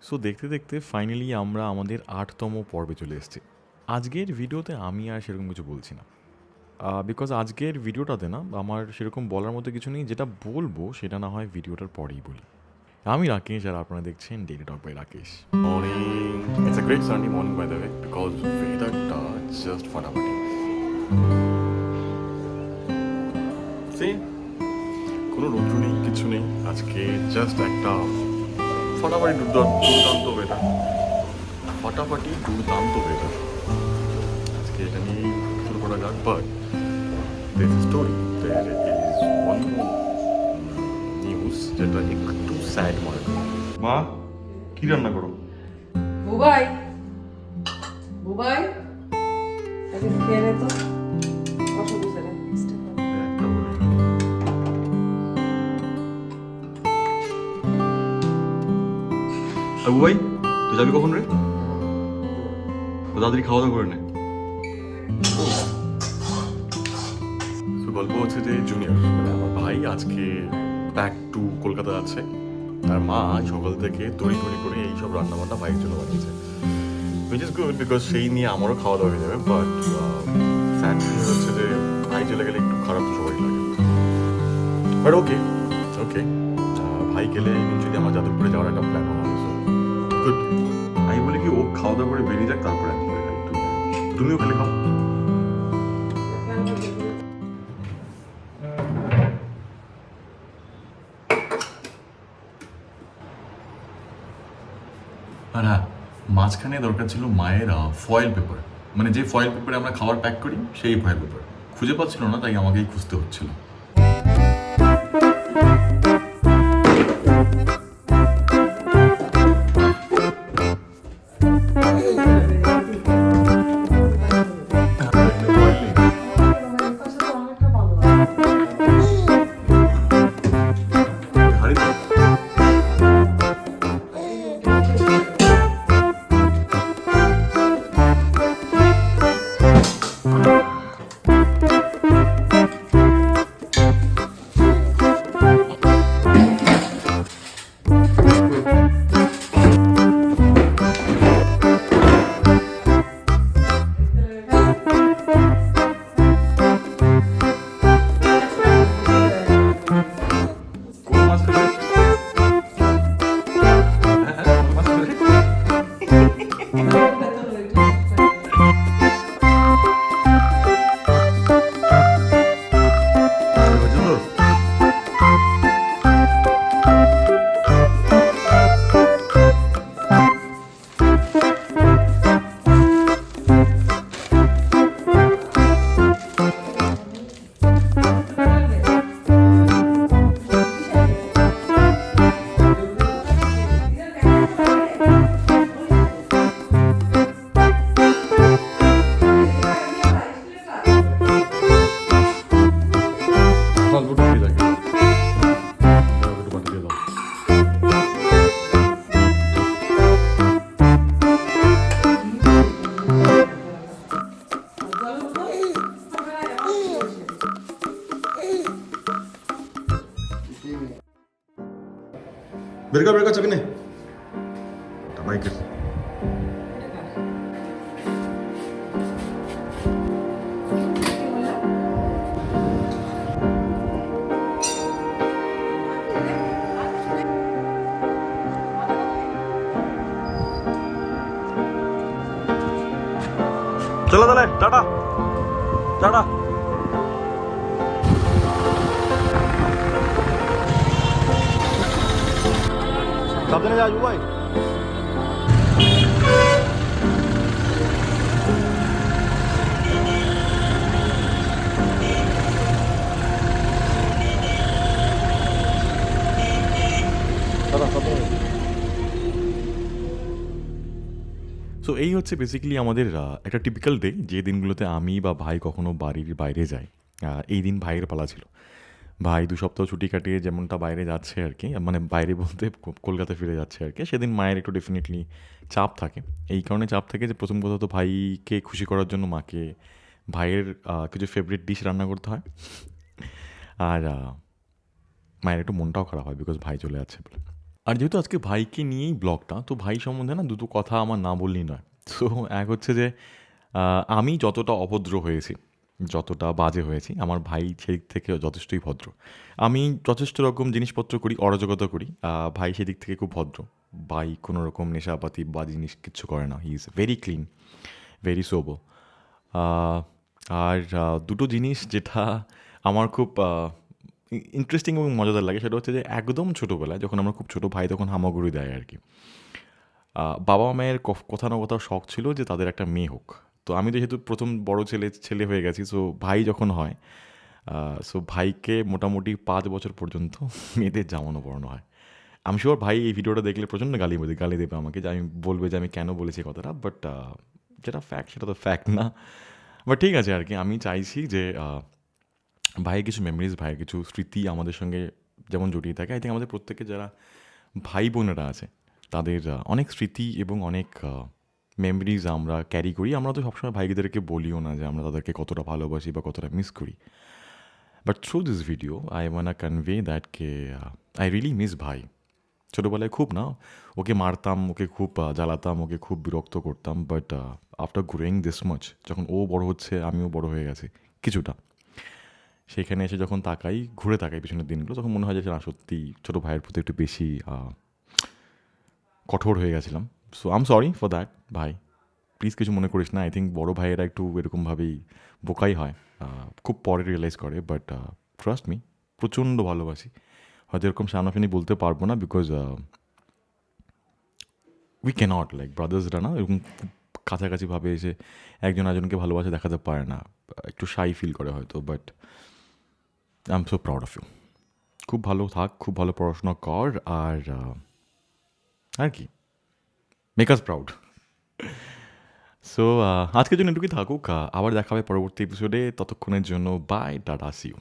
So দেখতে দেখতে finally আমরা আমাদের ৮তম পর্বে চলে এসেছি। আজকের ভিডিওতে আমি আর সেরকম কিছু বলছি না, বিকজ আজকের ভিডিওটাতে না আমার সেরকম বলার মতো কিছু নেই। যেটা বলবো সেটা না হয় ভিডিওটার পরেই বলি। আমি রাকেশ, আর আপনারা দেখছেন daily talk by Rakesh. Morning, it's a great Sunday morning by the way, because ওয়েদারটা জাস্ট ফাটাফাটি। See? কোনো রৌদ্র নেই, কিছু নেই, আজকে জাস্ট একটা ফাটাফাটি দুর্দান্ত ওয়েদার। ফাটাফাটি দুর্দান্ত ওয়েদার। আজকে এটা নিয়েই শুরু করা যাক। But there's a story, there is one more news যেটা একটু স্যাড মনে হয়। মা, কি রান্না করো? বুবাই বুবাই আগে খেয়ে নে তো, বসো বিছানে। একটা বলি, আবু ভাই তুই যাবি কখন রে? তাড়াতাড়ি খাওয়া দাওয়া করে নে। গল্প হচ্ছে যে জুনিয়র মানে আমার ভাই আজকে ব্যাক টু কলকাতা যাচ্ছে, আর মা সকাল থেকে তড়ি করে এইসব রান্নাবান্না ভাইয়ের জন্য বানিয়েছে, উইচ ইজ গুড বিকজ সেই নিয়ে আমারও খাওয়া দাওয়া হয়ে যাবে। বাট স্যাড হচ্ছে যে ভাই চলে গেলে একটু খারাপ তো সবাই লাগে। বাট ওকে ওকে, ভাই গেলে ইভেনচুয়ালি আমার যাদবপুরে যাওয়ার একটা প্ল্যান হওয়া হয়েছে। গুড। আমি বলি কি ও খাওয়া দাওয়া করে বেরিয়ে যাক, তারপরে আমি খাই। তুমিও খেলে খাও। আর হ্যাঁ, মাঝখানে দরকার ছিল মায়ের ফয়েল পেপার, মানে যে ফয়েল পেপারে আমরা খাবার প্যাক করি সেই ফয়েল পেপার খুঁজে পাচ্ছিল না, তাই আমাকেই খুঁজতে হচ্ছিল। বের কর চাবি নে বাইকের। চলো তাহলে, টাটা টাটা। সাবধানে যাও ভাই। সো এই হচ্ছে বেসিক্যালি আমাদের একটা টিপিক্যাল ডে, যে দিনগুলোতে আমি বা ভাই কখনো বাড়ির বাইরে যাই। এই দিন ভাইয়ের পালা ছিল। ভাই ২ সপ্তাহ ছুটি কাটিয়ে যেমনটা বাইরে যাচ্ছে আর কি, মানে বাইরে বলতে কলকাতা ফিরে যাচ্ছে আর কি, সেদিন মায়ের একটু ডেফিনেটলি চাপ থাকে। এই কারণে চাপ থাকে যে প্রথম কথা তো ভাইকে খুশি করার জন্য মাকে ভাইয়ের কিছু ফেভারিট ডিশ রান্না করতে হয়। আর মায়ের একটু মনটাও খারাপ হয় বিকজ ভাই চলে যাচ্ছে বলে। আর যেহেতু আজকে ভাইকে নিয়েই ব্লগটা, তো ভাই সম্বন্ধে না দুটো কথা আমার না বললেই নয়। সো এক হচ্ছে যে আমি যতটা অভদ্র হয়েছি, যতটা বাজে হয়েছি, আমার ভাই সেদিক থেকে যথেষ্টই ভদ্র। আমি যথেষ্ট রকম জিনিসপত্র করি, অরাজকতা করি। ভাই সেদিক থেকে খুব ভদ্র। ভাই কোনো রকম নেশাপাতি বা জিনিস কিচ্ছু করে না। He is very clean, very sober. আর দুটো জিনিস যেটা আমার খুব ইন্টারেস্টিং এবং মজাদার লাগে সেটা হচ্ছে যে একদম ছোটোবেলায় যখন আমরা খুব ছোটো, ভাই তখন হামাগুড়ি দেয় আর কি। বাবা মায়ের কোথাও না কোথাও শখ ছিল যে তাদের একটা মেয়ে হোক। তো আমি তো যেহেতু প্রথম বড় ছেলে ছেলে হয়ে গেছি, সো ভাই যখন হয়, সো ভাইকে মোটামুটি 5 বছর পর্যন্ত মেয়েদের জামানো পড়ানো হয়। আমি শিওর ভাই এই ভিডিওটা দেখলে প্রচণ্ড গালি দেবে আমাকে, যে আমি বলবে যে আমি কেন বলেছি এই কথাটা, বাট যেটা ফ্যাক্ট সেটা তো ফ্যাক্ট না। বাট ঠিক আছে আর কি, আমি চাইছি যে ভাইয়ের কিছু মেমোরিজ, ভাইয়ের কিছু স্মৃতি আমাদের সঙ্গে যেমন জড়িয়ে থাকে। আই থিঙ্ক আমাদের প্রত্যেকের যারা ভাই বোনেরা আছে তাদের অনেক স্মৃতি এবং অনেক মেমোরিজ আমরা ক্যারি করি। আমরা তো সবসময় ভাইদেরকে বলিও না যে আমরা তাদেরকে কতটা ভালোবাসি বা কতটা মিস করি। But through this video I want convey that K I really miss ভাই। ছোটোবেলায় খুব না ওকে মারতাম, ওকে খুব জ্বালাতাম, ওকে খুব বিরক্ত করতাম, but after growing this much, যখন ও বড় হচ্ছে আমিও বড় হয়ে গেছি কিছুটা, সেখানে এসে যখন ঘুরে তাকাই পিছনের দিনগুলো, তখন মনে হয় যে না সত্যি ছোটো ভাইয়ের প্রতি একটু বেশি কঠোর হয়ে গেছিলাম। So I am sorry for that ভাই, প্লিজ কিছু মনে করিস না। আই থিঙ্ক বড়ো ভাইয়েরা একটু এরকমভাবেই বোকাই হয়, খুব পরে রিয়েলাইজ করে। বাট ট্রাস্ট মি, প্রচণ্ড ভালোবাসি। হয়তো এরকম সামনাসামনি বলতে পারবো না, বিকজ উই ক্যানট, লাইক ব্রাদার্সরা না এরকম খুব কাছাকাছিভাবে এসে একজন আরেকজনকে ভালোবাসা দেখাতে পারে না, একটু শাই ফিল করে হয়তো। But I am so proud of you. খুব ভালো থাক, খুব ভালো পড়াশোনা কর, আর কি, মেক আস প্রাউড। সো আজকের জন্য এটুকুই থাকুক। আবার দেখা হবে পরবর্তী এপিসোডে। ততক্ষণের জন্য বাই, টাটা, সি ইউ।